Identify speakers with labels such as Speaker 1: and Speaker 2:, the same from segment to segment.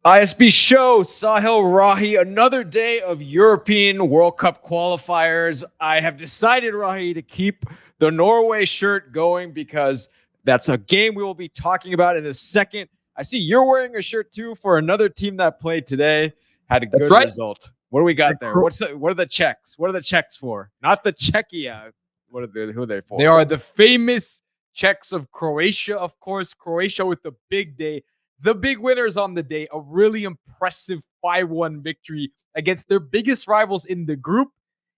Speaker 1: ISB show, Sahil Rahi, another day of European World Cup qualifiers. I have decided, Rahi, to keep the Norway shirt going because that's a game we will be talking about in a second. I see you're wearing a shirt too for another team that played today, had a good result. What do we got there? What are the checks? What are the checks for? Not the Czechia. Who are they for?
Speaker 2: They are the famous Czechs of Croatia, of course. Croatia with the big day. The big winners on the day, a really impressive 5-1 victory against their biggest rivals in the group.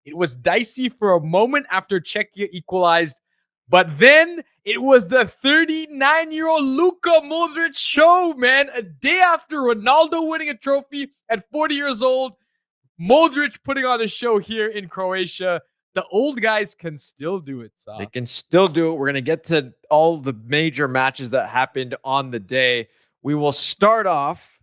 Speaker 2: It was dicey for a moment after Czechia equalized, but then it was the 39-year-old Luka Modric show, man. A day after Ronaldo winning a trophy at 40 years old, Modric putting on a show here in Croatia. The old guys can still do it, Sal.
Speaker 1: They can still do it. We're going to get to all the major matches that happened on the day. We will start off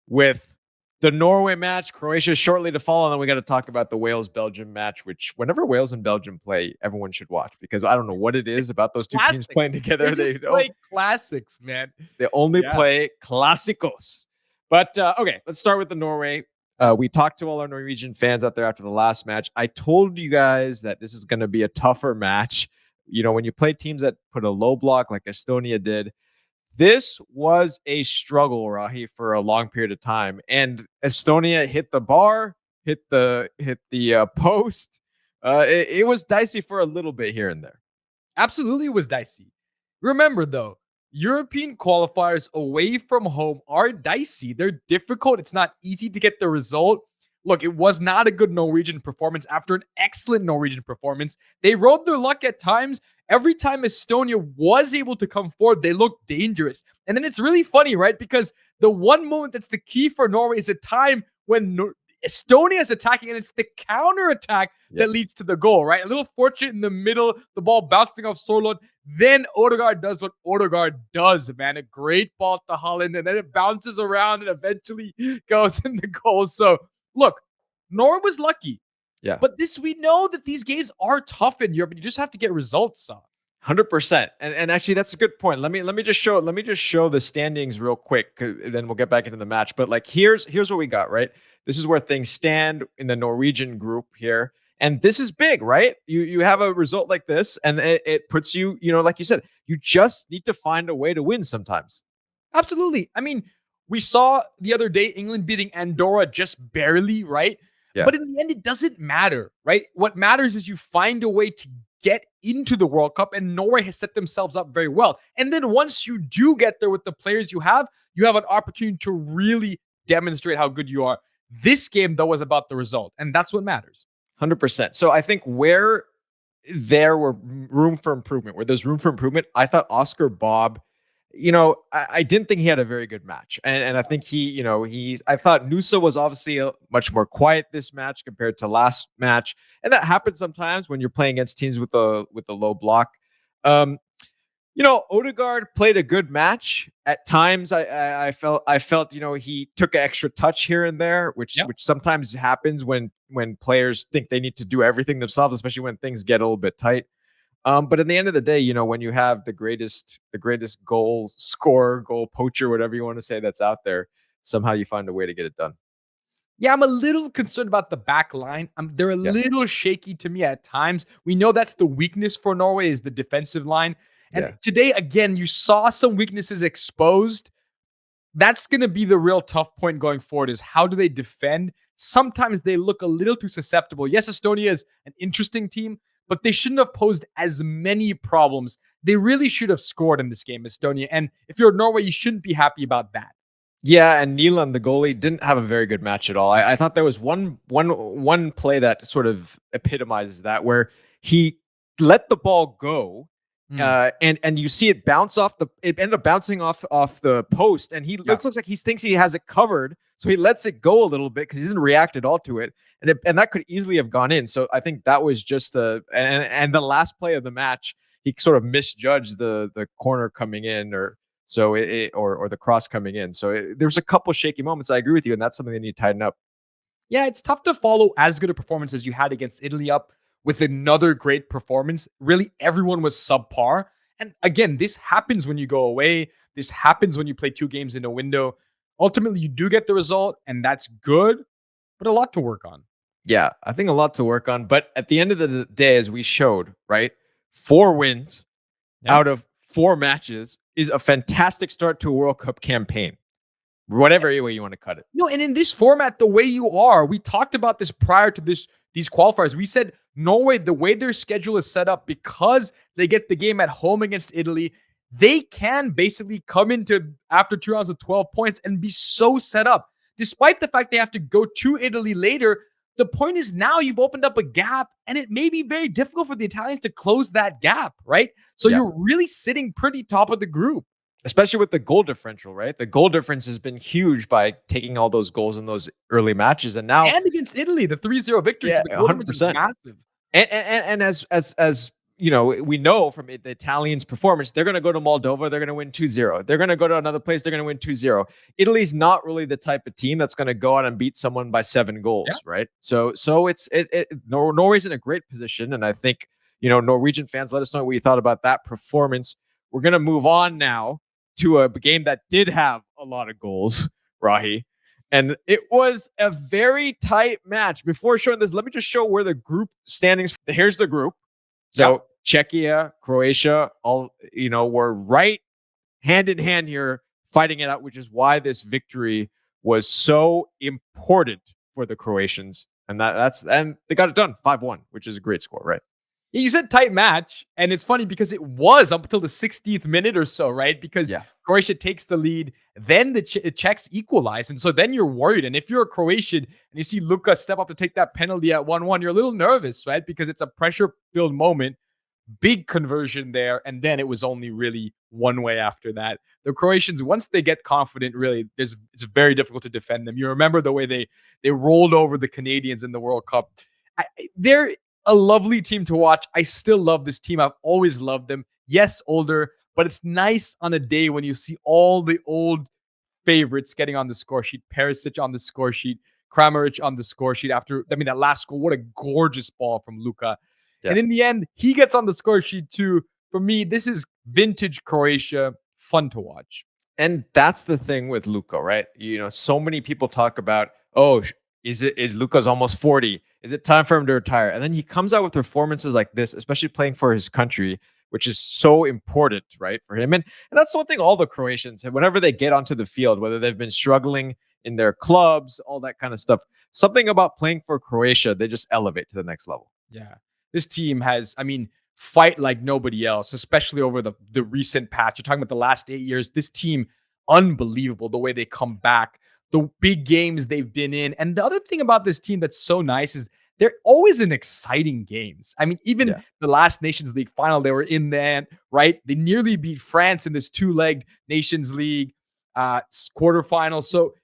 Speaker 1: with the Norway match, Croatia shortly to follow, and then we got to talk about the Wales-Belgium match, which whenever Wales and Belgium play, everyone should watch because I don't know what it is about those two teams playing together.
Speaker 2: They play classics, man.
Speaker 1: They only play clásicos. But okay, let's start with the Norway. We talked to all our Norwegian fans out there after the last match. I told you guys that this is going to be a tougher match. You know, when you play teams that put a low block like Estonia did, this was a struggle, Rahi, for a long period of time. And Estonia hit the bar, hit the post. It was dicey for a little bit here and there.
Speaker 2: Absolutely, it was dicey. Remember, though, European qualifiers away from home are dicey. They're difficult. It's not easy to get the result. Look, it was not a good Norwegian performance after an excellent Norwegian performance. They rode their luck at times. Every time Estonia was able to come forward, they looked dangerous. And then it's really funny, right? Because the one moment that's the key for Norway is a time when Estonia is attacking, and it's the counter attack that leads to the goal, right? A little fortunate in the middle, the ball bouncing off Sorlund. Then Odegaard does what Odegaard does, man. A great ball to Haaland, and then it bounces around and eventually goes in the goal. So, look, Norway was lucky.
Speaker 1: Yeah.
Speaker 2: But we know that these games are tough in Europe. You just have to get results on.
Speaker 1: 100%. And actually, that's a good point. Let me just show the standings real quick, then we'll get back into the match. But like, here's what we got, right? This is where things stand in the Norwegian group here. And this is big, right? You have a result like this, and it puts you, like you said, you just need to find a way to win sometimes.
Speaker 2: Absolutely. I mean, we saw the other day England beating Andorra just barely, right? Yeah. But in the end, it doesn't matter, right? What matters is you find a way to get into the World Cup, and Norway has set themselves up very well. And then once you do get there with the players you have an opportunity to really demonstrate how good you are. This game, though, was about the result, and that's what matters.
Speaker 1: 100%. So I think where there's room for improvement, I thought Oscar Bob, I didn't think he had a very good match. And I think I thought Nusa was obviously much more quiet this match compared to last match. And that happens sometimes when you're playing against teams with a low block. Odegaard played a good match. At times I felt, he took an extra touch here and there, which sometimes happens when players think they need to do everything themselves, especially when things get a little bit tight. But at the end of the day, when you have the greatest goal scorer, goal poacher, whatever you want to say that's out there, somehow you find a way to get it done.
Speaker 2: Yeah, I'm a little concerned about the back line. They're a little shaky to me at times. We know that's the weakness for Norway is the defensive line. And today, again, you saw some weaknesses exposed. That's going to be the real tough point going forward is how do they defend? Sometimes they look a little too susceptible. Yes, Estonia is an interesting team, but they shouldn't have posed as many problems. They really should have scored in this game, Estonia. And if you're Norway, you shouldn't be happy about that.
Speaker 1: Yeah, and Nyland, the goalie, didn't have a very good match at all. I thought there was one play that sort of epitomizes that, where he let the ball go, and you see it bounce off it ended up bouncing off the post, and he looks like he thinks he has it covered, so he lets it go a little bit because he didn't react at all to it, and that could easily have gone in. So I think that was just and the last play of the match, he sort of misjudged the corner coming in, or the cross coming in. So there's a couple shaky moments. I agree with you, and that's something they need to tighten up.
Speaker 2: Yeah, it's tough to follow as good a performance as you had against Italy up with another great performance. Really, everyone was subpar. And again, this happens when you go away. This happens when you play two games in a window. ultimately you do get the result, and that's good, but a lot to work on.
Speaker 1: Yeah, I think a lot to work on. But at the end of the day, as we showed, right, 4 wins
Speaker 2: Yeah.
Speaker 1: out of 4 matches is a fantastic start to a World Cup campaign, whatever way you want to cut it.
Speaker 2: No, and in this format, the way you are, we talked about this prior to these qualifiers. We said Norway, the way their schedule is set up, because they get the game at home against Italy, they can basically come into after 2 rounds of 12 points and be so set up. Despite the fact they have to go to Italy later, the point is now you've opened up a gap, and it may be very difficult for the Italians to close that gap, right? So
Speaker 1: Yeah.
Speaker 2: you're really sitting pretty top of the group.
Speaker 1: Especially with the goal differential, right? The goal difference has been huge by taking all those goals in those early matches. And now,
Speaker 2: And against Italy, the 3-0 victory,
Speaker 1: yeah,
Speaker 2: so the goal difference is
Speaker 1: 100%.
Speaker 2: massive.
Speaker 1: And as you know, we know from the Italians' performance, they're going to go to Moldova, they're going to win 2-0. They're going to go to another place, they're going to win 2-0. Italy's not really the type of team that's going to go out and beat someone by 7 goals, right? So Norway's in a great position, and I think, you know, Norwegian fans, let us know what you thought about that performance. We're going to move on now to a game that did have a lot of goals, Rahi. And it was a very tight match. Before showing this, let me just show where the group standings. Here's the group. So Czechia, Croatia, all, you know, were right hand in hand here fighting it out, which is why this victory was so important for the Croatians. And and they got it done 5-1, which is a great score, right?
Speaker 2: Yeah, you said tight match, and it's funny because it was up until the 60th minute or so, right? Because Croatia takes the lead, then the Czechs equalize, and so then you're worried. And if you're a Croatian and you see Luka step up to take that penalty at 1-1, you're a little nervous, right? Because it's a pressure-filled moment, big conversion there, and then it was only really one way after that. The Croatians, once they get confident, really, it's very difficult to defend them. You remember the way they rolled over the Canadians in the World Cup. They're a lovely team to watch. I still love this team. I've always loved them. Yes, older, but it's nice on a day when you see all the old favorites getting on the score sheet. Perisic on the score sheet, Kramaric on the score sheet after, I mean, that last goal, what a gorgeous ball from Luka. Yeah. And in the end, he gets on the score sheet too. For me, this is vintage Croatia, fun to watch.
Speaker 1: And that's the thing with Luka, right? You know, so many people talk about, oh, is Luka's almost 40? Is it time for him to retire? And then he comes out with performances like this, especially playing for his country, which is so important, right, for him. And that's one thing all the Croatians have, whenever they get onto the field, whether they've been struggling in their clubs, all that kind of stuff, something about playing for Croatia, they just elevate to the next level.
Speaker 2: Yeah. This team has, I mean, fight like nobody else, especially over the recent past. You're talking about the last 8 years. This team, unbelievable the way they come back, the big games they've been in. And the other thing about this team that's so nice is they're always in exciting games. I mean, even the last Nations League final, they were in that, right? They nearly beat France in this 2-legged Nations League quarterfinal. So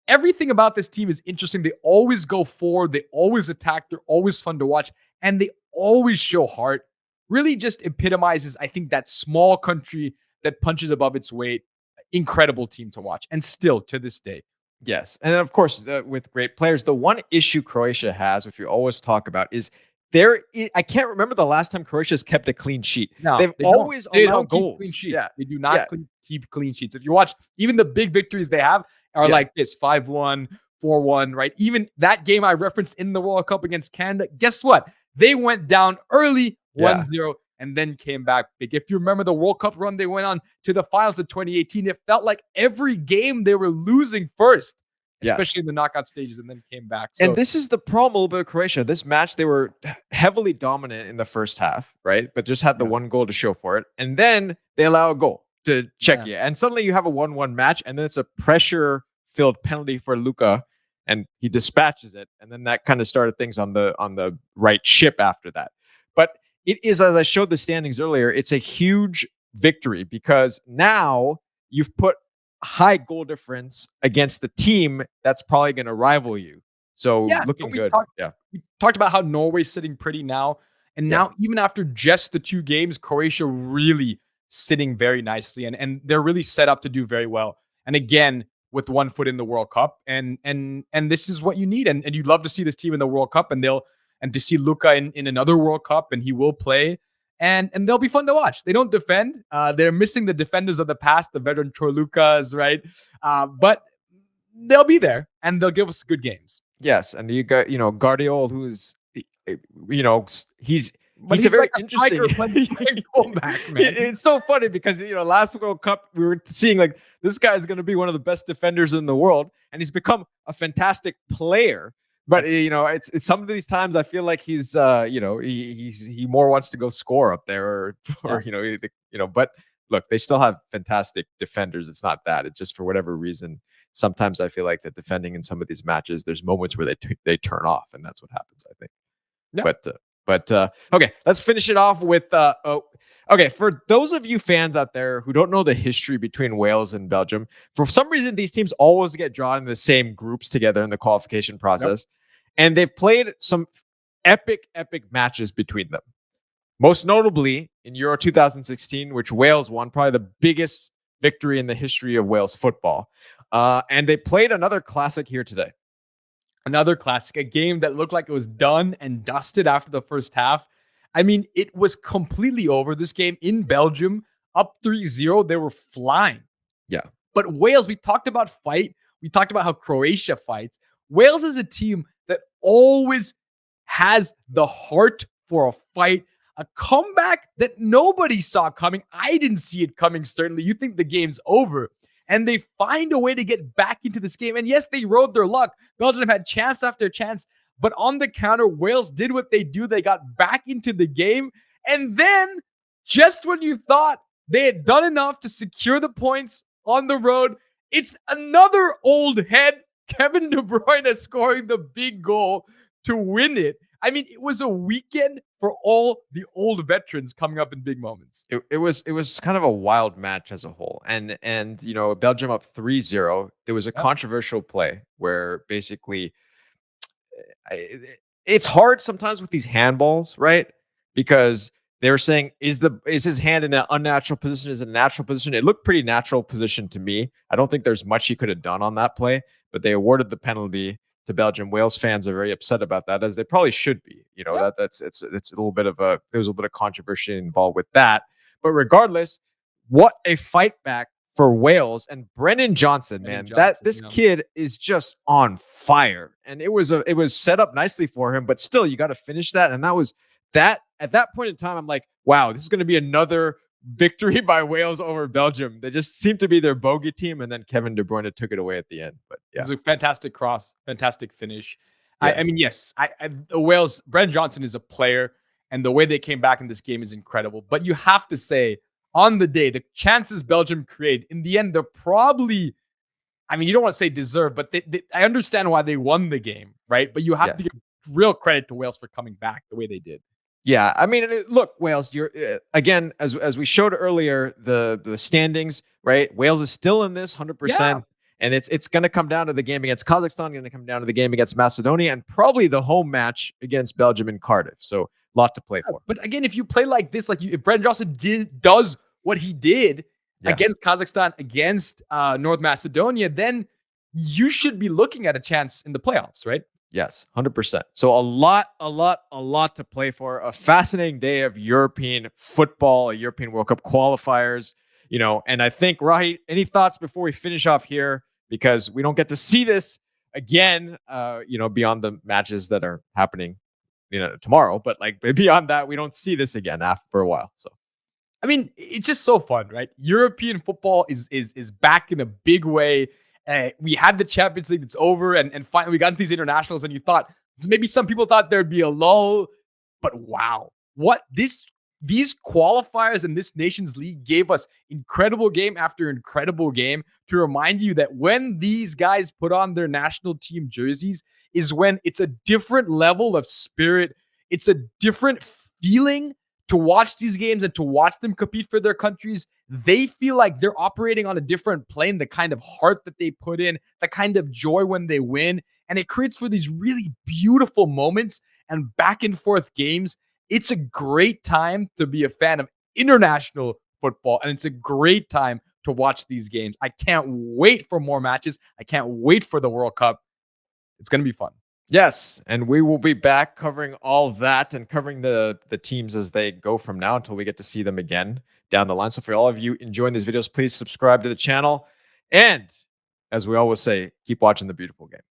Speaker 2: everything about this team is interesting. They always go forward. They always attack. They're always fun to watch. And they always show heart. Really just epitomizes, I think, that small country that punches above its weight. Incredible team to watch. And still, to this day.
Speaker 1: Yes. And of course, with great players, the one issue Croatia has, which we always talk about, is I can't remember the last time Croatia's kept a clean sheet.
Speaker 2: No,
Speaker 1: They've always allowed goals.
Speaker 2: Clean sheets. They do not keep clean sheets. If you watch, even the big victories they have are like this, 5-1, 4-1, right? Even that game I referenced in the World Cup against Canada, guess what? They went down early, 1-0, and then came back big. If you remember the World Cup run they went on to the finals of 2018, it felt like every game they were losing first, especially in the knockout stages, and then came back. So,
Speaker 1: and this is the problem a little bit with Croatia. This match, they were heavily dominant in the first half, right? But just had the one goal to show for it. And then they allow a goal to Czechia. And suddenly you have a 1-1 match, and then it's a pressure-filled penalty for Luka, and he dispatches it. And then that kind of started things on the right ship after that. But it is, as I showed the standings earlier, it's a huge victory because now you've put high goal difference against the team that's probably going to rival you. So looking good.
Speaker 2: We talked about how Norway's sitting pretty now. And now, even after just the 2 games, Croatia really sitting very nicely. And they're really set up to do very well. And again, with one foot in the World Cup. And this is what you need. And you'd love to see this team in the World Cup. And to see Luka in another World Cup, and he will play. And they'll be fun to watch. They don't defend. They're missing the defenders of the past, the veteran Lukas, right? But they'll be there and they'll give us good games.
Speaker 1: Yes, and you got Guardiola, who's he's
Speaker 2: But
Speaker 1: a
Speaker 2: he's
Speaker 1: very
Speaker 2: like a
Speaker 1: interesting.
Speaker 2: striker playing fullback, man.
Speaker 1: It's so funny because last World Cup we were seeing like this guy is going to be one of the best defenders in the world, and he's become a fantastic player. But it's some of these times I feel like he's he more wants to go score up there or But look, they still have fantastic defenders. It's not that. It's just for whatever reason. Sometimes I feel like the defending in some of these matches, there's moments where they turn off, and that's what happens, I think. Yeah. But okay, let's finish it off with okay, for those of you fans out there who don't know the history between Wales and Belgium, for some reason these teams always get drawn in the same groups together in the qualification process. Yep. And they've played some epic matches between them. Most notably in Euro 2016, which Wales won, probably the biggest victory in the history of Wales football. And they played another classic here today.
Speaker 2: Another classic, a game that looked like it was done and dusted after the first half. I mean, it was completely over. This game in Belgium, up 3-0, they were flying.
Speaker 1: Yeah.
Speaker 2: But Wales, we talked about fight. We talked about how Croatia fights. Wales is a team that always has the heart for a fight, a comeback that nobody saw coming. I didn't see it coming, certainly. You think the game's over. And they find a way to get back into this game. And yes, they rode their luck. Belgium had chance after chance. But on the counter, Wales did what they do. They got back into the game. And then, just when you thought they had done enough to secure the points on the road, it's another old head, Kevin De Bruyne, scoring the big goal to win it. I mean, it was a weekend for all the old veterans coming up in big moments.
Speaker 1: It was kind of a wild match as a whole. And Belgium up 3-0. There was a controversial play where basically it's hard sometimes with these handballs, right? Because they were saying, is his hand in an unnatural position? Is it a natural position? It looked pretty natural position to me. I don't think there's much he could have done on that play, but they awarded the penalty to Belgium. Wales fans are very upset about that, as they probably should be. It's a little bit of there was a little bit of controversy involved with that. But regardless, what a fight back for Wales and Brennan Johnson, man. This kid is just on fire, and it was set up nicely for him. But still, you got to finish that, and that was that. At that point in time, I'm like, wow, this is going to be another victory by Wales over Belgium. They just seemed to be their bogey team, and then Kevin De Bruyne took it away at the end. But yeah,
Speaker 2: it was a fantastic cross, fantastic finish. Yeah. I mean, yes, Wales, Brennan Johnson is a player, and the way they came back in this game is incredible. But you have to say, on the day, the chances Belgium create, in the end, they're probably, I mean, you don't want to say deserve, but I understand why they won the game, right? But you have to give real credit to Wales for coming back the way they did.
Speaker 1: Yeah, I mean, look, Wales, you're again, as we showed earlier, the standings, right? Wales is still in this 100%, and it's going to come down to the game against Kazakhstan, going to come down to the game against Macedonia, and probably the home match against Belgium in Cardiff. So a lot to play for.
Speaker 2: But again, if you play like this, if Brennan Johnson does what he did against Kazakhstan, against North Macedonia, then you should be looking at a chance in the playoffs, right?
Speaker 1: Yes, 100%. So a lot to play for. A fascinating day of European football, a European World Cup qualifiers, and I think, Rahi, any thoughts before we finish off here? Because we don't get to see this again, beyond the matches that are happening, tomorrow. But beyond that, we don't see this again for a while. So,
Speaker 2: I mean, it's just so fun, right? European football is back in a big way. We had the Champions League that's over, and finally we got into these internationals, and you thought, maybe some people thought there'd be a lull, but wow, what these qualifiers and this Nations League gave us incredible game after incredible game to remind you that when these guys put on their national team jerseys is when it's a different level of spirit. It's a different feeling to watch these games and to watch them compete for their countries. They feel like they're operating on a different plane, the kind of heart that they put in, the kind of joy when they win. And it creates for these really beautiful moments and back and forth games. It's a great time to be a fan of international football, and it's a great time to watch these games. I can't wait for more matches. I can't wait for the World Cup. It's going to be fun.
Speaker 1: Yes, and we will be back covering all that and covering the teams as they go from now until we get to see them again down the line. So for all of you enjoying these videos, please subscribe to the channel. And as we always say, keep watching the beautiful game.